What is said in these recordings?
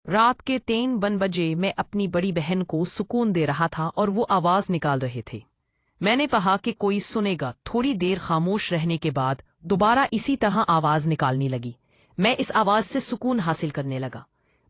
रात के 3 बजे मैं अपनी बड़ी बहन को सुकून दे रहा था और वो आवाज निकाल रहे थे। मैंने कहा कि कोई सुनेगा। थोड़ी देर खामोश रहने के बाद दोबारा इसी तरह आवाज निकालने लगी। मैं इस आवाज से सुकून हासिल करने लगा।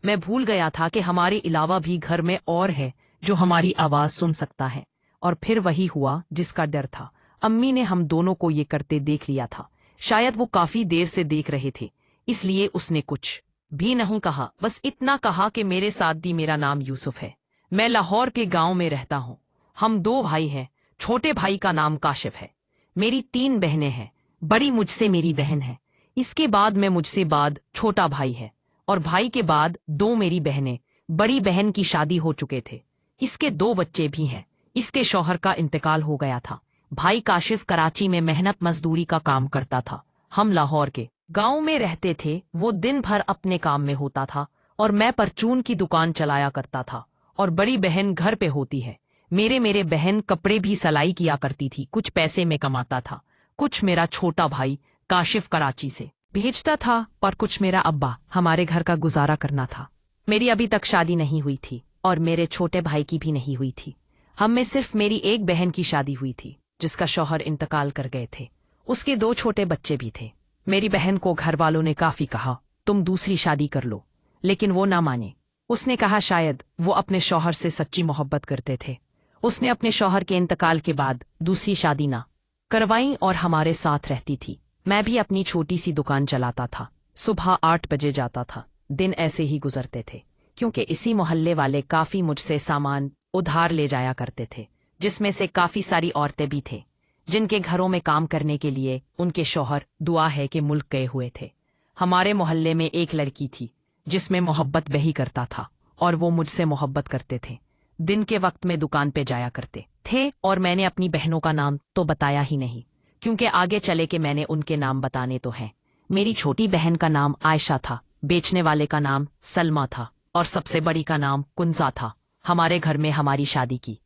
मैं भूल गया था कि हमारे अलावा भी घर में और है जो हमारी आवाज सुन सकता है। और फिर वही हुआ जिसका डर था। अम्मी ने हम दोनों को ये करते देख लिया था। शायद वो काफी देर से देख रहे थे, इसलिए उसने कुछ भी नहीं कहा, बस इतना कहा कि मेरे साथ दी, मेरा नाम यूसुफ है, मैं लाहौर के गांव में रहता हूँ। हम 2 भाई हैं, छोटे भाई का नाम काशिफ है। मेरी 3 बहनें हैं, बड़ी मुझसे मेरी बहन है, इसके बाद मैं मुझसे बाद छोटा भाई है, और भाई के बाद 2 मेरी बहनें। बड़ी बहन की शादी हो चुके थे, इसके 2 बच्चे भी हैं। इसके शौहर का इंतकाल हो गया था। भाई काशिफ कराची में मेहनत मजदूरी का काम करता था। हम लाहौर के गांव में रहते थे। वो दिन भर अपने काम में होता था और मैं परचून की दुकान चलाया करता था, और बड़ी बहन घर पे होती है। मेरे बहन कपड़े भी सिलाई किया करती थी। कुछ पैसे में कमाता था, कुछ मेरा छोटा भाई काशिफ कराची से भेजता था, और कुछ मेरा अब्बा। हमारे घर का गुजारा करना था। मेरी अभी तक शादी नहीं हुई थी और मेरे छोटे भाई की भी नहीं हुई थी। हम में सिर्फ मेरी एक बहन की शादी हुई थी जिसका शौहर इंतकाल कर गए थे। उसके 2 छोटे बच्चे भी थे। मेरी बहन को घर वालों ने काफी कहा तुम दूसरी शादी कर लो, लेकिन वो ना माने। उसने कहा शायद वो अपने शौहर से सच्ची मोहब्बत करते थे। उसने अपने शौहर के इंतकाल के बाद दूसरी शादी ना करवाई और हमारे साथ रहती थी। मैं भी अपनी छोटी सी दुकान चलाता था। सुबह 8 बजे जाता था। दिन ऐसे ही गुजरते थे, क्योंकि इसी मोहल्ले वाले काफी मुझसे सामान उधार ले जाया करते थे, जिसमें से काफी सारी औरतें भी थे जिनके घरों में काम करने के लिए उनके शौहर दुआ है कि मुल्क गए हुए थे। हमारे मोहल्ले में एक लड़की थी जिसमें मोहब्बत वही करता था, और वो मुझसे मोहब्बत करते थे। दिन के वक्त में दुकान पे जाया करते थे, और मैंने अपनी बहनों का नाम तो बताया ही नहीं, क्योंकि आगे चले के मैंने उनके नाम बताने तो हैं। मेरी छोटी बहन का नाम आयशा था, बेचने वाले का नाम सलमा था, और सबसे बड़ी का नाम कुंजा था। हमारे घर में हमारी शादी की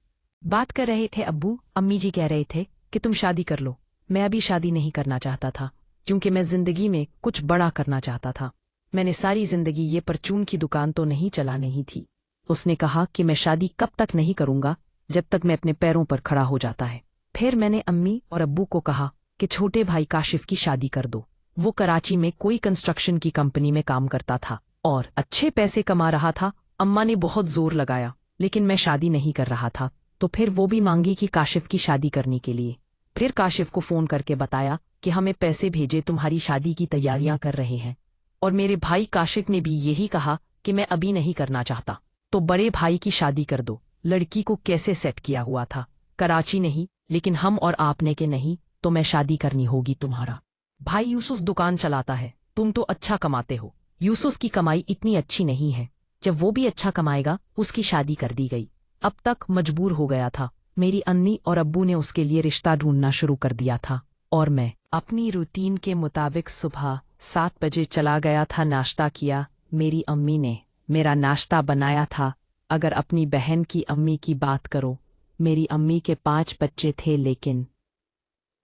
बात कर रहे थे अब्बू। अम्मी जी कह रहे थे कि तुम शादी कर लो। मैं अभी शादी नहीं करना चाहता था, क्योंकि मैं जिंदगी में कुछ बड़ा करना चाहता था। मैंने सारी जिंदगी ये परचून की दुकान तो नहीं चलानी ही थी। उसने कहा कि मैं शादी कब तक नहीं करूंगा, जब तक मैं अपने पैरों पर खड़ा हो जाता है। फिर मैंने अम्मी और अब्बू को कहा कि छोटे भाई काशिफ की शादी कर दो। वो कराची में कोई कंस्ट्रक्शन की कंपनी में काम करता था और अच्छे पैसे कमा रहा था। अम्मा ने बहुत जोर लगाया, लेकिन मैं शादी नहीं कर रहा था। तो फिर वो भी मांगी कि काशिफ की शादी करने के लिए। फिर काशिफ को फोन करके बताया कि हमें पैसे भेजे, तुम्हारी शादी की तैयारियां कर रहे हैं। और मेरे भाई काशिफ ने भी यही कहा कि मैं अभी नहीं करना चाहता, तो बड़े भाई की शादी कर दो। लड़की को कैसे सेट किया हुआ था, कराची नहीं, लेकिन हम और आपने के नहीं, तो मैं शादी करनी होगी। तुम्हारा भाई यूसुफ दुकान चलाता है, तुम तो अच्छा कमाते हो। यूसुफ की कमाई इतनी अच्छी नहीं है, जब वो भी अच्छा कमाएगा उसकी शादी कर दी गई। अब तक मजबूर हो गया था। मेरी अन्नी और अब्बू ने उसके लिए रिश्ता ढूंढना शुरू कर दिया था, और मैं अपनी रूटीन के मुताबिक सुबह 7 बजे चला गया था। नाश्ता किया। मेरी अम्मी ने मेरा नाश्ता बनाया था। अगर अपनी बहन की अम्मी की बात करो, मेरी अम्मी के 5 बच्चे थे, लेकिन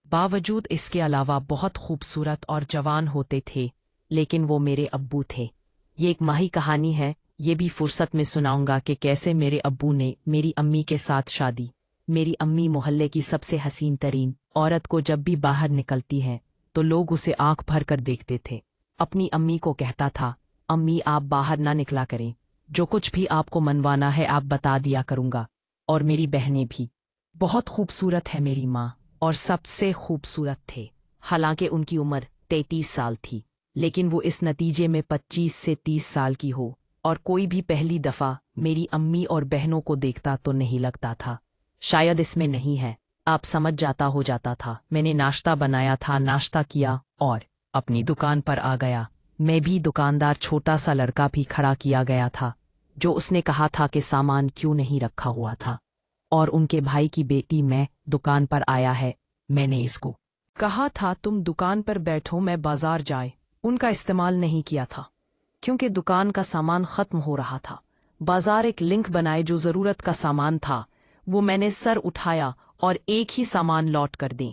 बावजूद इसके अलावा बहुत खूबसूरत और जवान होते थे, लेकिन वो मेरे अब्बू थे। ये एक माही कहानी है, ये भी फुर्सत में सुनाऊंगा कि कैसे मेरे अब्बू ने मेरी अम्मी के साथ शादी। मेरी अम्मी मोहल्ले की सबसे हसीन तरीन औरत को जब भी बाहर निकलती है तो लोग उसे आंख भर कर देखते थे। अपनी अम्मी को कहता था, अम्मी आप बाहर ना निकला करें, जो कुछ भी आपको मनवाना है आप बता दिया करूंगा। और मेरी बहनें भी बहुत खूबसूरत है। मेरी माँ और सबसे खूबसूरत थे। हालांकि उनकी उम्र 33 साल थी, लेकिन वो इस नतीजे में 25 से 30 साल की हो, और कोई भी पहली दफा मेरी अम्मी और बहनों को देखता तो नहीं लगता था। शायद इसमें नहीं है, आप समझ जाता हो जाता था। मैंने नाश्ता बनाया था, नाश्ता किया और अपनी दुकान पर आ गया। मैं भी दुकानदार छोटा सा लड़का भी खड़ा किया गया था, जो उसने कहा था कि सामान क्यों नहीं रखा हुआ था, और उनके भाई की बेटी मैं दुकान पर आया है। मैंने इसको कहा था तुम दुकान पर बैठो, मैं बाजार जाए। उनका इस्तेमाल नहीं किया था, क्योंकि दुकान का सामान खत्म हो रहा था। बाजार एक लिंक बनाए जो जरूरत का सामान था, वो मैंने सर उठाया और एक ही सामान लौट कर दें।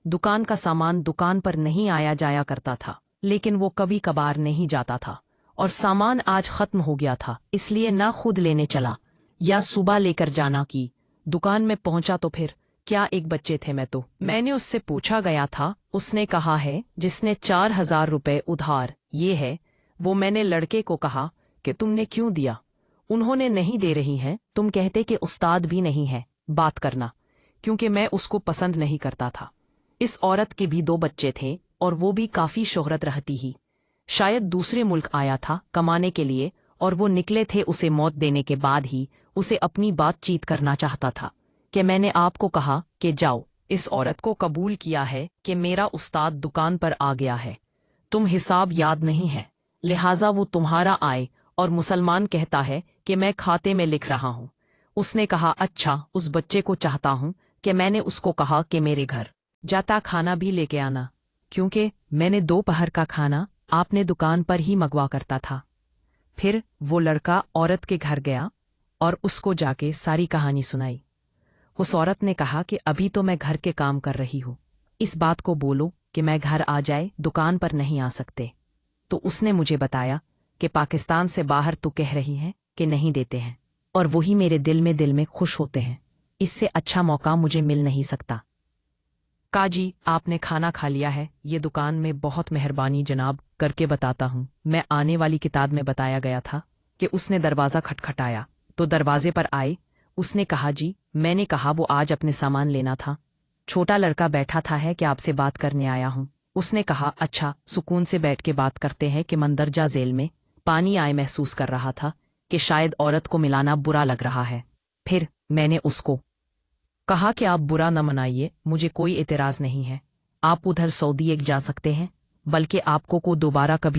दुकान का सामान दुकान पर नहीं आया जाया करता था, लेकिन वो कभी कभार नहीं जाता था, और सामान आज खत्म हो गया था, इसलिए ना खुद लेने चला या सुबह लेकर जाना की। दुकान में पहुंचा तो फिर क्या एक बच्चे थे। मैंने उससे पूछा गया था, उसने कहा है जिसने 4,000 रुपए उधार ये है वो। मैंने लड़के को कहा कि तुमने क्यों दिया? उन्होंने नहीं दे रही हैं, तुम कहते कि उस्ताद भी नहीं है बात करना, क्योंकि मैं उसको पसंद नहीं करता था। इस औरत के भी 2 बच्चे थे और वो भी काफी शोहरत रहती ही। शायद दूसरे मुल्क आया था कमाने के लिए और वो निकले थे उसे मौत देने के बाद ही उसे अपनी बातचीत करना चाहता था कि मैंने आपको कहा कि जाओ। इस औरत को कबूल किया है कि मेरा उस्ताद दुकान पर आ गया है, तुम हिसाब याद नहीं है, लिहाजा वो तुम्हारा आए और मुसलमान कहता है कि मैं खाते में लिख रहा हूँ। उसने कहा अच्छा, उस बच्चे को चाहता हूँ कि मैंने उसको कहा कि मेरे घर जाता खाना भी लेके आना, क्योंकि मैंने दोपहर का खाना आपने दुकान पर ही मंगवा करता था। फिर वो लड़का औरत के घर गया और उसको जाके सारी कहानी सुनाई। उस औरत ने कहा कि अभी तो मैं घर के काम कर रही हूँ, इस बात को बोलो कि मैं घर आ जाए, दुकान पर नहीं आ सकते। तो उसने मुझे बताया कि पाकिस्तान से बाहर तो कह रही हैं कि नहीं देते हैं, और वही मेरे दिल में खुश होते हैं। इससे अच्छा मौका मुझे मिल नहीं सकता। काजी, आपने खाना खा लिया है? ये दुकान में बहुत मेहरबानी जनाब, करके बताता हूँ। मैं आने वाली किताब में बताया गया था कि उसने दरवाज़ा खटखटाया तो दरवाजे पर आए। उसने कहा जी। मैंने कहा वो आज अपने सामान लेना था। छोटा लड़का बैठा था है कि आपसे बात करने आया हूँ। उसने कहा अच्छा, सुकून से बैठ के बात करते हैं कि मंदरजा जेल में पानी आए महसूस कर रहा था कि शायद औरत को मिलाना बुरा लग रहा है। फिर मैंने उसको कहा कि आप बुरा न मनाइए, मुझे कोई एतराज़ नहीं है, आप उधर सऊदी एक जा सकते हैं, बल्कि आपको को दोबारा कभी